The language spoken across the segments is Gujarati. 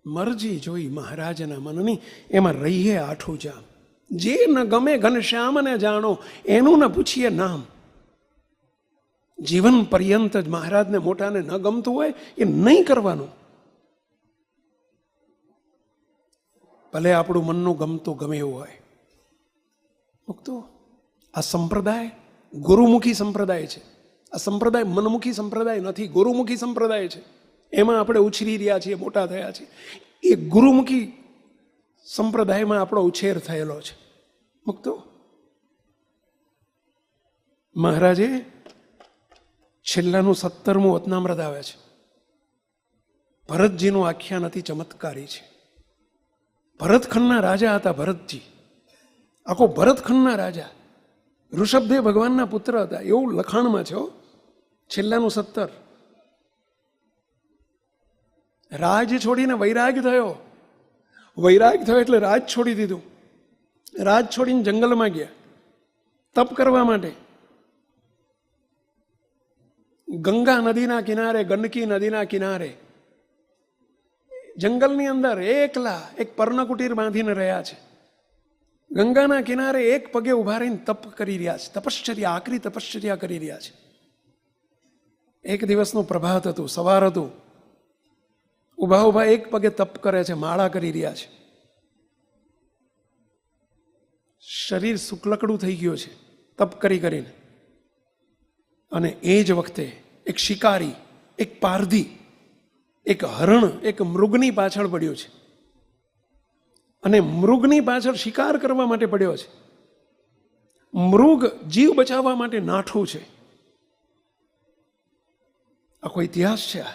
મરજી જોઈ મહારાજના મનની, એમાં રહીએ આઠું જામ. જે ન ગમે ઘનશ્યામને જાણો, એનું ન પૂછીએ નામ. જીવન પર્યંત જ મહારાજને મોટાને ન ગમતું હોય એ નહીં કરવાનું. ભલે આપણું મનનું ગમતું ગમે એવું હોય. મુક્તો આ સંપ્રદાય ગુરુમુખી સંપ્રદાય છે. આ સંપ્રદાય મનમુખી સંપ્રદાય નથી, ગુરુમુખી સંપ્રદાય છે. એમાં આપણે ઉછરી રહ્યા છીએ, મોટા થયા છીએ. એ ગુરુમુખી સંપ્રદાયમાં આપણો ઉછેર થયેલો છે. મુક્તો મહારાજે છેલ્લાનું 17મું વતનામૃત આવે છે. ભરતજીનું આખ્યાન અતિ ચમત્કારી છે. ભરતખંડના રાજા હતા ભરતજી. આખો ભરતખંડના રાજા, ઋષભદેવ ભગવાનના પુત્ર હતા, એવું લખાણમાં છે. છેલ્લાનું 17. રાજ છોડીને વૈરાગ થયો. વૈરાગ થયો એટલે રાજ છોડી દીધું. રાજ છોડીને જંગલમાં ગયા તપ કરવા માટે. ગંગા નદીના કિનારે, ગંડકી નદીના કિનારે, જંગલની અંદર એકલા એક પર્ણકુટીર બાંધીને રહ્યા છે. ગંગાના કિનારે એક પગે ઉભા રહીને તપ કરી રહ્યા છે. તપશ્ચર્યા, આકરી તપશ્ચર્યા કરી રહ્યા છે. એક દિવસનું પ્રભાત હતું, સવાર હતું. ઉભા ઉભા એક પગે તપ કરે છે, માળા કરી રહ્યા છે. શરીર શુક્લકડું થઈ ગયું છે તપ કરી કરીને. અને એ જ વખતે એક શિકારી, એક પારધી, એક હરણ, એક મૃગની પાછળ પડ્યો છે. અને મૃગની પાછળ શિકાર કરવા માટે પડ્યો છે. મૃગ જીવ બચાવવા માટે નાઠું છે. આખો ઇતિહાસ છે. આ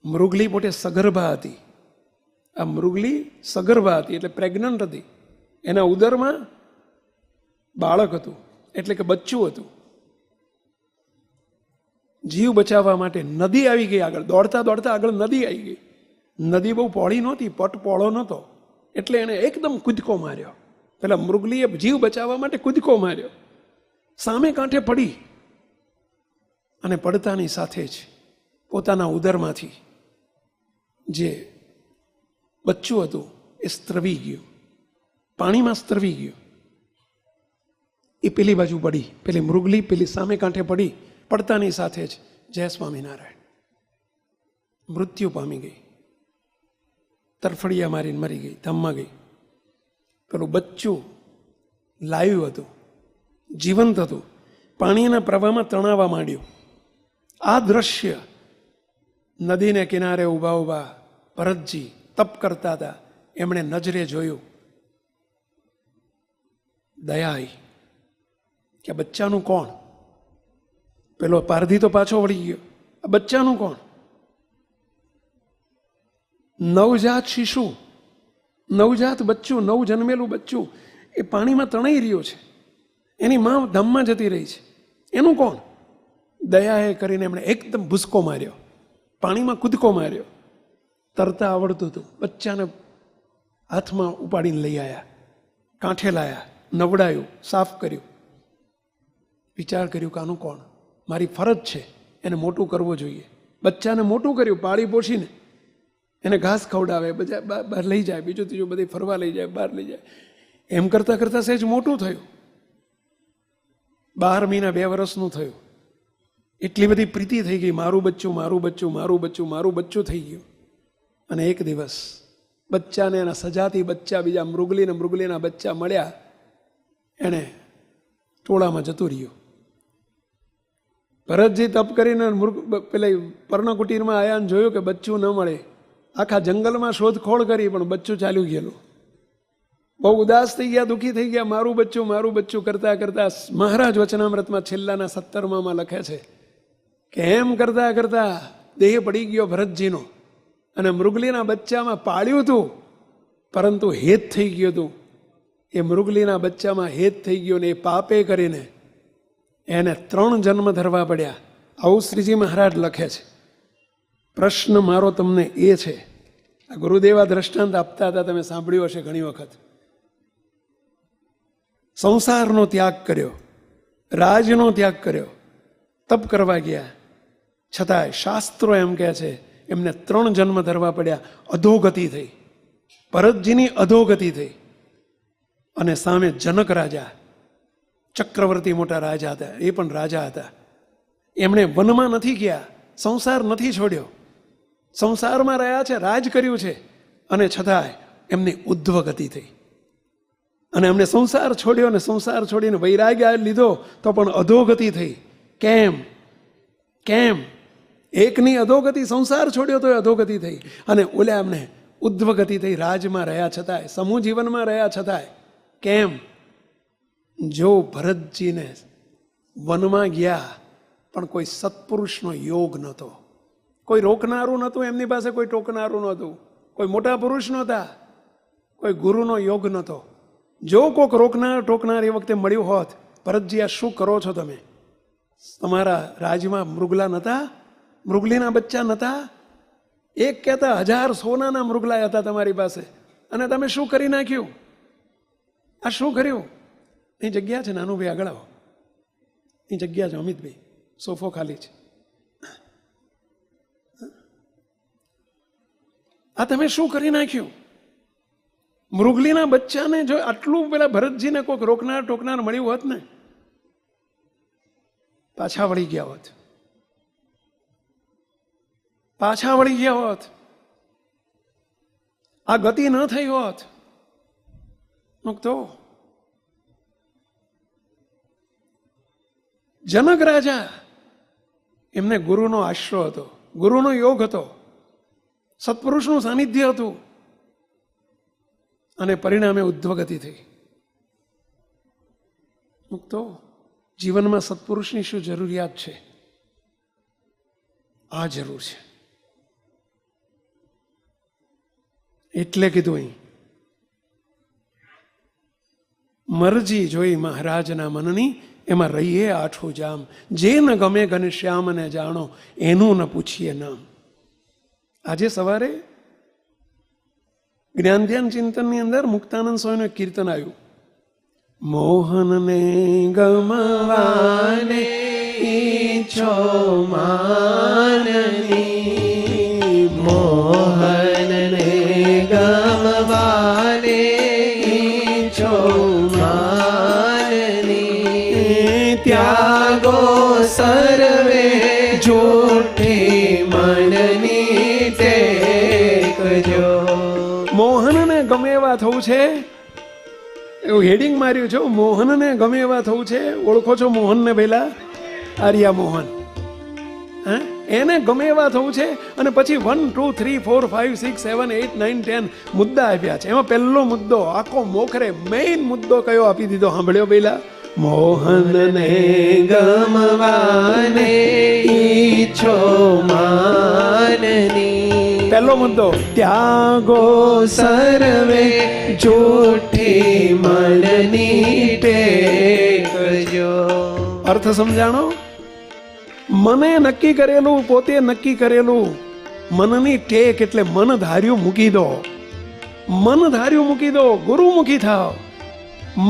મૃગલી પોતે સગર્ભા હતી. આ મૃગલી સગર્ભા હતી એટલે પ્રેગ્નન્ટ હતી. એના ઉદરમાં બાળક હતું, એટલે કે બચ્ચું હતું. જીવ બચાવવા માટે નદી આવી ગઈ આગળ. દોડતા દોડતા આગળ નદી આવી ગઈ. નદી બહુ પહોળી નહોતી, પટ પહોળો નહોતો, એટલે એને એકદમ કૂદકો માર્યો. પેલા મૃગલીએ જીવ બચાવવા માટે કૂદકો માર્યો. સામે કાંઠે પડી અને પડતાની સાથે જ પોતાના ઉદરમાંથી જે બચ્ચું હતું એ સ્ત્રવી ગયું, પાણીમાં સ્ત્રવી ગયું. એ પેલી બાજુ પડી, પેલી મૃગલી પેલી સામે કાંઠે પડી. પડતાની સાથે જ જય સ્વામિનારાયણ, મૃત્યુ પામી ગઈ. તરફડિયા મારીને મરી ગઈ, ધામમાં ગઈ. પેલું બચ્ચું લાવ્યું હતું, જીવંત હતું, પાણીના પ્રવાહમાં તણાવા માંડ્યું. આ દ્રશ્ય નદીને કિનારે ઊભા ઊભા ભરતજી તપ કરતા હતા, એમણે નજરે જોયું. દયા આવી કે આ બચ્ચાનું કોણ? પેલો પારધી તો પાછો વળી ગયો. આ બચ્ચાનું કોણ? નવજાત શિશુ, નવજાત બચ્ચું, નવ જન્મેલું બચ્ચું એ પાણીમાં તણાઈ રહ્યું છે. એની માં ધામમાં જતી રહી છે. એનું કોણ? દયાએ કરીને એમણે એકદમ ભૂસકો માર્યો, પાણીમાં કૂદકો માર્યો. તરતા આવડતું હતું. બચ્ચાને હાથમાં ઉપાડીને લઈ આવ્યા, કાંઠે લાયા, નવડાયું, સાફ કર્યું. વિચાર કર્યું કે આનું કોણ? મારી ફરજ છે એને મોટું કરવું જોઈએ. બચ્ચાને મોટું કર્યું, પાળી પોછીને એને ઘાસ ખવડાવે, બધા બહાર લઈ જાય, બીજું ત્રીજું બધી ફરવા લઈ જાય, બહાર લઈ જાય. એમ કરતાં કરતાં સહેજ મોટું થયું. 12 મહિના 2 વર્ષનું થયું. એટલી બધી પ્રીતિ થઈ ગઈ, મારું બચ્ચું, મારું બચ્ચું, મારું બચ્ચું, મારું બચ્ચું થઈ ગયું. અને એક દિવસ બચ્ચાને એના સજાતી બચ્ચા, બીજા મૃગલીને મૃગલીના બચ્ચા મળ્યા. એણે ટોળામાં જતું રહ્યું. ભરતજી તપ કરીને પેલા પર્ણકુટીરમાં આવ્યા અને જોયું કે બચ્ચું ન મળે. આખા જંગલમાં શોધખોળ કરી પણ બચ્ચું ચાલ્યું ગયેલું. બહુ ઉદાસ થઈ ગયા, દુઃખી થઈ ગયા. મારું બચ્ચું કરતા કરતા મહારાજ વચનામૃતમાં છેલ્લાના 17માં લખે છે કે એમ કરતા કરતા દેહ પડી ગયો ભરતજીનો. અને મૃગલીના બચ્ચામાં પાળ્યું હતું, પરંતુ હેત થઈ ગયું હતું. એ મૃગલીના બચ્ચામાં હેત થઈ ગયો ને એ પાપે કરીને એને 3 જન્મ ધરવા પડ્યા. આવું શ્રીજી મહારાજ લખે છે. પ્રશ્ન મારો તમને એ છે, આ ગુરુદેવા દ્રષ્ટાંત આપતા હતા, તમે સાંભળ્યું હશે ઘણી વખત. સંસારનો ત્યાગ કર્યો, રાજનો ત્યાગ કર્યો, તપ કરવા ગયા, છતાંય શાસ્ત્રો એમ કહે છે એમને 3 જન્મ ધરવા પડ્યા. અધોગતિ થઈ, ભરતજીની અધોગતિ થઈ. અને સામે જનક રાજા, ચક્રવર્તી મોટા રાજા હતા, એ પણ રાજા હતા. એમણે વનમાં નથી ગયા, સંસાર નથી છોડ્યો, સંસારમાં રહ્યા છે, રાજ કર્યું છે, અને છતાંય એમની ઉદ્ધવ ગતિ થઈ. અને એમને સંસાર છોડ્યો, અને સંસાર છોડીને વૈરાગ્ય લીધો તો પણ અધોગતિ થઈ. કેમ? એકની અધોગતિ, સંસાર છોડ્યો તો અધોગતિ થઈ, અને ઓલા એમને ઉદ્ધવ ગતિ થઈ. રાજમાં રહ્યા છતાંય, સમૂહ જીવનમાં રહ્યા છતાંય. કેમ? જો ભરતજીને વનમાં ગયા પણ કોઈ સત્પુરુષનો યોગ નહોતો, કોઈ રોકનારું નહોતું, એમની પાસે કોઈ ટોકનારું નહોતું, કોઈ મોટા પુરુષ નહોતા, કોઈ ગુરુનો યોગ નહોતો. જો કોઈક રોકનાર ટોકનાર એ વખતે મળ્યું હોત, ભરતજી આ શું કરો છો તમે? તમારા રાજમાં મૃગલા નહોતા? મૃગલીના બચ્ચા નહોતા? એક કહેતા 1000 સોનાના મૃગલા હતા તમારી પાસે, અને તમે શું કરી નાખ્યું? આ શું કર્યું? અહીં જગ્યા છે, નાનુભાઈ આગળ આવો. અહીં જગ્યા છે, અમિતભાઈ, સોફો ખાલી છે. આ તમે શું કરી નાખ્યું? મૃગલીના બચ્ચાને જો આટલું પેલા ભરતજીને કોઈક રોકનાર ટોકનાર મળ્યું હોત ને, પાછા વળી ગયા હોત, પાછા વળી ગયા હોત, આ ગતિ ન થઈ હોત. તો જનક રાજા, એમને ગુરુનો આશરો હતો, ગુરુનો યોગ હતો, સત્પુરુષનું સાનિધ્ય હતું, અને પરિણામે ઉદ્ધવગતિ થઈ. તો જીવનમાં સત્પુરુષની શું જરૂરિયાત છે? આ જરૂર છે. એટલે કીધું અહીં, મરજી જોઈ મહારાજના મનની, એમાં રહીએ આઠું જામ. જે ન ગમે ઘનશ્યામને જાણો, એનું ન પૂછીએ નામ. આજે સવારે જ્ઞાન ધ્યાન ચિંતનની અંદર મુક્તાનંદ સ્વામીનું કીર્તન આવ્યું. મોહનને ગમવાને ઈચ્છો માનની, મોહનને ગમવાને ઈચ્છો માનની, ત્યાગો સર્વે જૂઠી મનની ટેકજો. મોહનને ગમે એવા થવું છે, એવું હેડિંગ માર્યું છે. મોહનને ગમે એવા થવું છે. ઓળખો છો મોહનને? પહેલા આર્યા મોહન, એને ગમે એવા થવું છે. અને પછી 1 2 3 4 5 6 7 8 9 10 મુદ્દા આપ્યા છે. એમાં પહેલો મુદ્દો આખો મોખરે મેઇન મુદ્દો કયો આપી દીધો? સાંભળ્યો પહેલા? મોહનને ગમવાને ઈચ્છો માનની, પહેલો મુદ્દો ત્યાગો સર્વે જૂઠી મનની ટેકજો. અર્થ સમજાણો? મને નક્કી કરેલું, પોતે નક્કી કરેલું મનની ટેક એટલે મન ધાર્યું મૂકી દો. મન ધાર્યું મૂકી દો, ગુરુમુખી થાવ.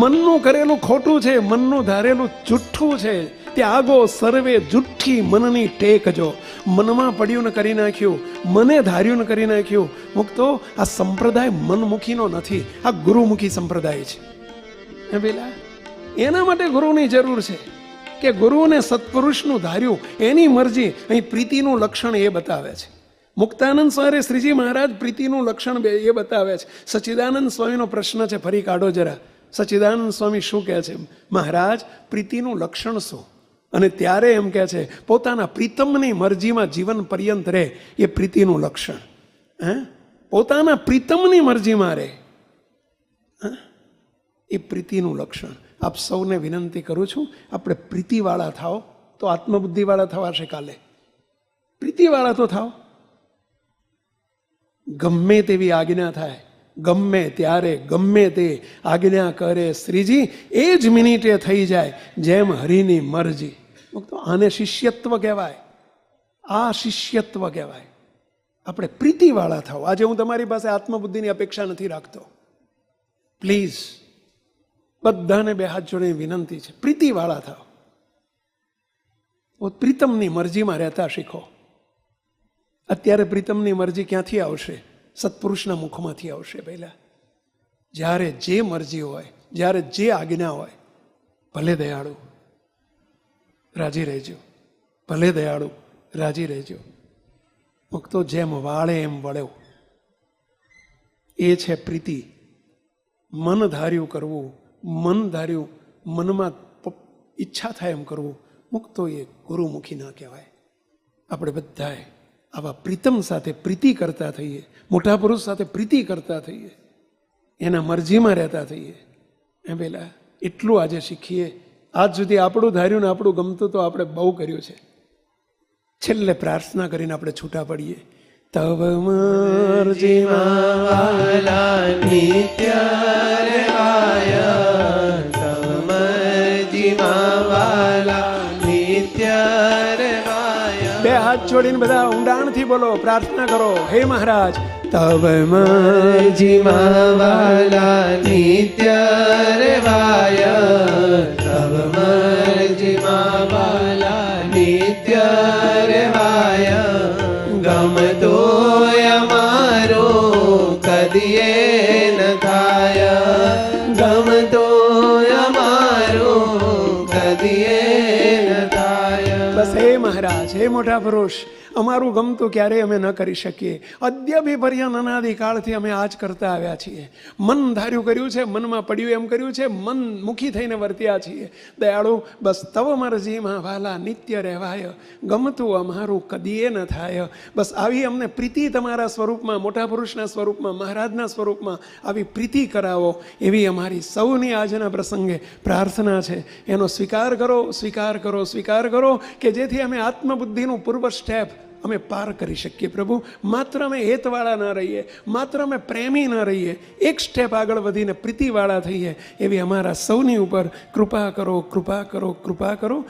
મનનું કરેલું ખોટું છે, મનનું ધારેલું જુઠ્ઠું છે. ત્યાગો સર્વે જુઠ્ઠી મનની ટેકજો. મનમાં પડ્યું ને કરી નાખ્યું, મને ધાર્યું ને કરી નાખ્યું. મુક્તો, આ સંપ્રદાય મનમુખીનો નથી, આ ગુરુમુખી સંપ્રદાય છે. પેલા એના માટે ગુરુની જરૂર છે, કે ગુરુને સત્પુરુષનું ધાર્યું, એની મરજી. અહીં પ્રીતિનું લક્ષણ એ બતાવે છે. મુક્તાનંદ સ્વામી શ્રીજી મહારાજ પ્રીતિનું લક્ષણ એ બતાવે છે. સચ્ચિદાનંદ સ્વામીનો પ્રશ્ન છે, ફરી કાઢો જરા. સચ્ચિદાનંદ સ્વામી શું કહે છે? મહારાજ, પ્રીતિનું લક્ષણ શું? અને ત્યારે એમ કહે છે, પોતાના પ્રીતમની મરજીમાં જીવન પર્યંત રહે, એ પ્રીતિનું લક્ષણ. પોતાના પ્રીતમની મરજીમાં રહે, એ પ્રીતિનું લક્ષણ. આપ સૌને વિનંતી કરું છું, આપણે પ્રીતિવાળા થાઓ તો આત્મબુદ્ધિવાળા થવાશે કાલે. પ્રીતિવાળા તો થાઓ. ગમે તેવી આજ્ઞા થાય, ગમે ત્યારે ગમે તે આજ્ઞા કરે શ્રીજી, એ જ મિનિટે થઈ જાય જેમ હરિની મરજી. આને શિષ્યત્વ કહેવાય. આ શિષ્યત્વ કહેવાય. આપણે પ્રીતિવાળા થાવ. આજે હું તમારી પાસે આત્મબુદ્ધિની અપેક્ષા નથી રાખતો. પ્લીઝ, બધાને બે હાથ જોડીને વિનંતી છે, પ્રીતિવાળા થાવ. પ્રીતમની મરજીમાં રહેતા શીખો. અત્યારે પ્રીતમની મરજી ક્યાંથી આવશે? સત્પુરુષના મુખમાંથી આવશે. પહેલા જ્યારે જે મરજી હોય, જ્યારે જે આજ્ઞા હોય, ભલે દયાળુ રાજી રહેજો, ભલે દયાળુ રાજી રહેજો. મુક્તો જેમ વાળે એમ વળ્યો, એ છે પ્રીતિ. મન ધાર્યું કરવું, મન ધાર્યું, મનમાં ઈચ્છા થાય એમ કરવું, મુક્તો એ ગુરુમુખી ના કહેવાય. આપણે બધાએ આવા પ્રીતમ સાથે પ્રીતિ કરતા થઈએ, મોટા પુરુષ સાથે પ્રીતિ કરતા થઈએ, એના મરજીમાં રહેતા થઈએ. એમ પેલા એટલું આજે શીખીએ. આજ સુધી આપણું ધાર્યું ને આપણું ગમતું તો આપણે બહુ કર્યું છે. છેલ્લે પ્રાર્થના કરીને આપણે છૂટા પડીએ. તવ મરજીમાં વાલા નિત્ય રેવાય, તવ મરજીમાં વાલા નિત્ય રેવાય. બે હાથ જોડીને બધા ઊંડાણથી બોલો, પ્રાર્થના કરો. હે મહારાજ, તવ મરજીમાં વાલા નિત્ય રેવાય, તવ મરજીમાં વાલા નિત્ય રેવાય. ગમતો અમારો કદીએ ન થાય, ગમતો અમારો કદીએ ન થાય. બસ હે મહારાજ, હે મોટા પુરુષ, અમારું ગમતું ક્યારેય અમે ન કરી શકીએ. અદ્ય બી પર્યંત અનાદિકાળથી અમે આ જ કરતા આવ્યા છીએ. મન ધાર્યું કર્યું છે, મનમાં પડ્યું એમ કર્યું છે, મન મુખી થઈને વર્ત્યા છીએ. દયાળુ, બસ તવ મરજીમાં વાલા નિત્ય રહેવાય, ગમતું અમારું કદીએ ન થાય. બસ આવી અમને પ્રીતિ તમારા સ્વરૂપમાં, મોટા પુરુષના સ્વરૂપમાં, મહારાજના સ્વરૂપમાં આવી પ્રીતિ કરાવો, એવી અમારી સૌની આજના પ્રસંગે પ્રાર્થના છે. એનો સ્વીકાર કરો, સ્વીકાર કરો, સ્વીકાર કરો, કે જેથી અમે આત્મબુદ્ધિનું પૂર્વ સ્ટેપ અમે પાર કરી શકીએ. પ્રભુ, માત્ર અમે હેતવાળા ના રહીએ, માત્ર અમે પ્રેમી ના રહીએ, એક સ્ટેપ આગળ વધીને પ્રીતિવાળા થઈએ, એવી અમારા સૌની ઉપર કૃપા કરો, કૃપા કરો, કૃપા કરો.